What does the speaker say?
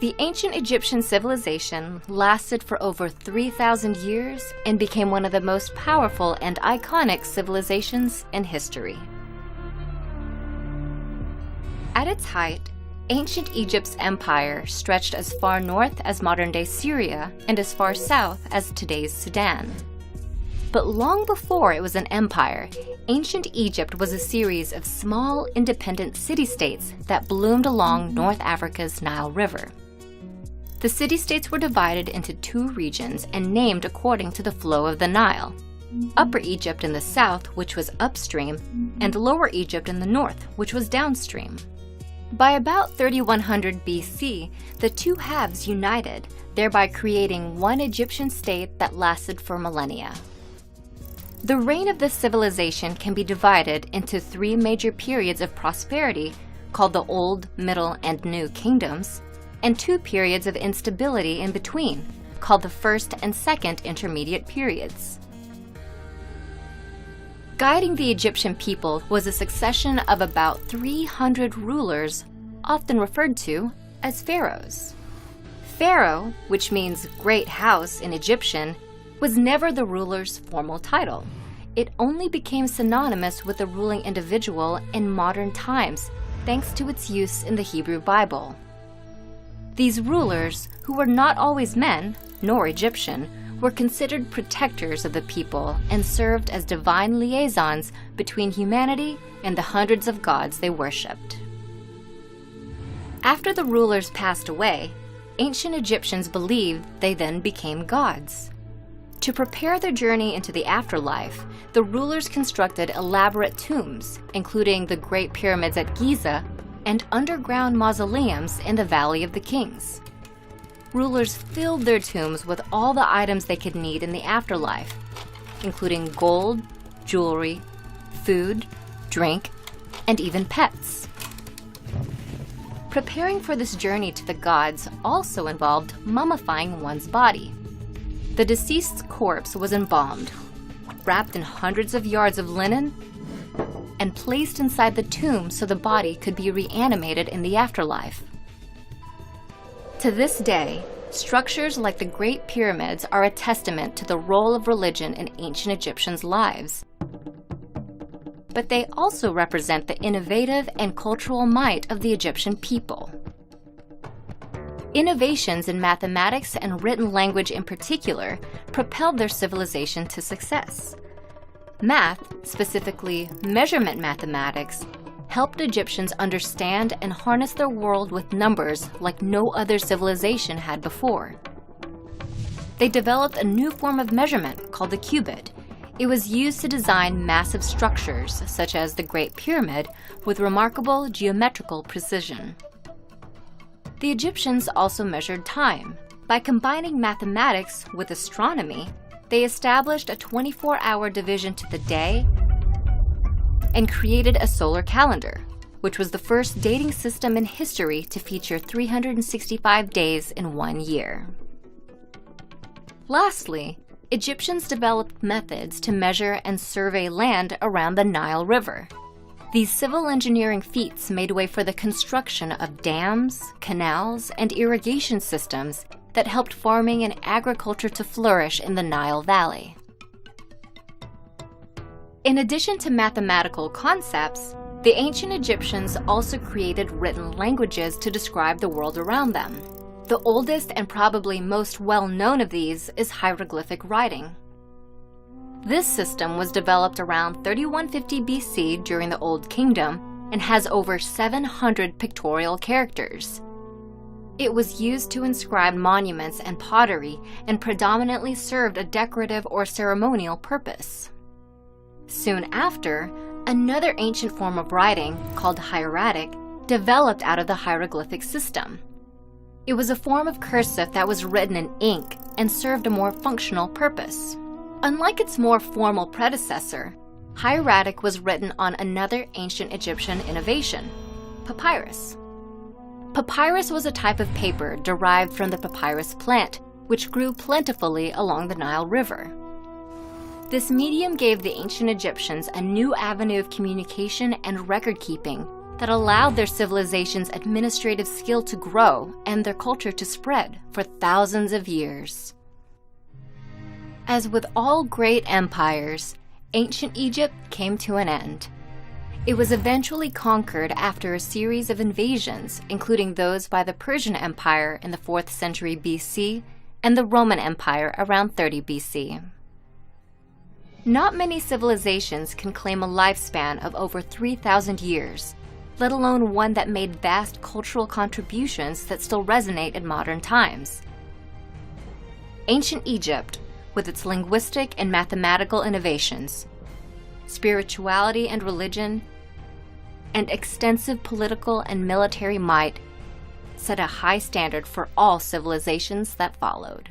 The ancient Egyptian civilization lasted for over 3,000 years and became one of the most powerful and iconic civilizations in history. At its height, ancient Egypt's empire stretched as far north as modern-day Syria and as far south as today's Sudan. But long before it was an empire, ancient Egypt was a series of small, independent city-states that bloomed along North Africa's Nile River. The city-states were divided into two regions and named according to the flow of the Nile: Upper Egypt in the south, which was upstream, and Lower Egypt in the north, which was downstream. By about 3100 BC, the two halves united, thereby creating one Egyptian state that lasted for millennia. The reign of this civilization can be divided into three major periods of prosperity, called the Old, Middle, and New Kingdoms, and two periods of instability in between, called the First and Second Intermediate Periods. Guiding the Egyptian people was a succession of about 300 rulers, often referred to as pharaohs. Pharaoh, which means great house in Egyptian, was never the ruler's formal title. It only became synonymous with the ruling individual in modern times, thanks to its use in the Hebrew Bible. These rulers, who were not always men, nor Egyptian, were considered protectors of the people and served as divine liaisons between humanity and the hundreds of gods they worshipped. After the rulers passed away, ancient Egyptians believed they then became gods. To prepare their journey into the afterlife, the rulers constructed elaborate tombs, including the Great Pyramids at Giza and underground mausoleums in the Valley of the Kings. Rulers filled their tombs with all the items they could need in the afterlife, including gold, jewelry, food, drink, and even pets. Preparing for this journey to the gods also involved mummifying one's body. The deceased's corpse was embalmed, wrapped in hundreds of yards of linen, and placed inside the tomb so the body could be reanimated in the afterlife. To this day, structures like the Great Pyramids are a testament to the role of religion in ancient Egyptians' lives. But they also represent the innovative and cultural might of the Egyptian people. Innovations in mathematics and written language in particular propelled their civilization to success. Math, specifically measurement mathematics, helped Egyptians understand and harness their world with numbers like no other civilization had before. They developed a new form of measurement called the cubit. It was used to design massive structures, such as the Great Pyramid, with remarkable geometrical precision. The Egyptians also measured time. By combining mathematics with astronomy, they established a 24-hour division to the day and created a solar calendar, which was the first dating system in history to feature 365 days in one year. Lastly, Egyptians developed methods to measure and survey land around the Nile River. These civil engineering feats made way for the construction of dams, canals, and irrigation systems that helped farming and agriculture to flourish in the Nile Valley. In addition to mathematical concepts, the ancient Egyptians also created written languages to describe the world around them. The oldest and probably most well-known of these is hieroglyphic writing. This system was developed around 3150 BC during the Old Kingdom and has over 700 pictorial characters. It was used to inscribe monuments and pottery and predominantly served a decorative or ceremonial purpose. Soon after, another ancient form of writing, called hieratic, developed out of the hieroglyphic system. It was a form of cursive that was written in ink and served a more functional purpose. Unlike its more formal predecessor, hieratic was written on another ancient Egyptian innovation, papyrus. Papyrus was a type of paper derived from the papyrus plant, which grew plentifully along the Nile River. This medium gave the ancient Egyptians a new avenue of communication and record-keeping that allowed their civilization's administrative skill to grow and their culture to spread for thousands of years. As with all great empires, ancient Egypt came to an end. It was eventually conquered after a series of invasions, including those by the Persian Empire in the 4th century BC and the Roman Empire around 30 BC. Not many civilizations can claim a lifespan of over 3,000 years, let alone one that made vast cultural contributions that still resonate in modern times. Ancient Egypt, with its linguistic and mathematical innovations, spirituality and religion, and extensive political and military might, set a high standard for all civilizations that followed.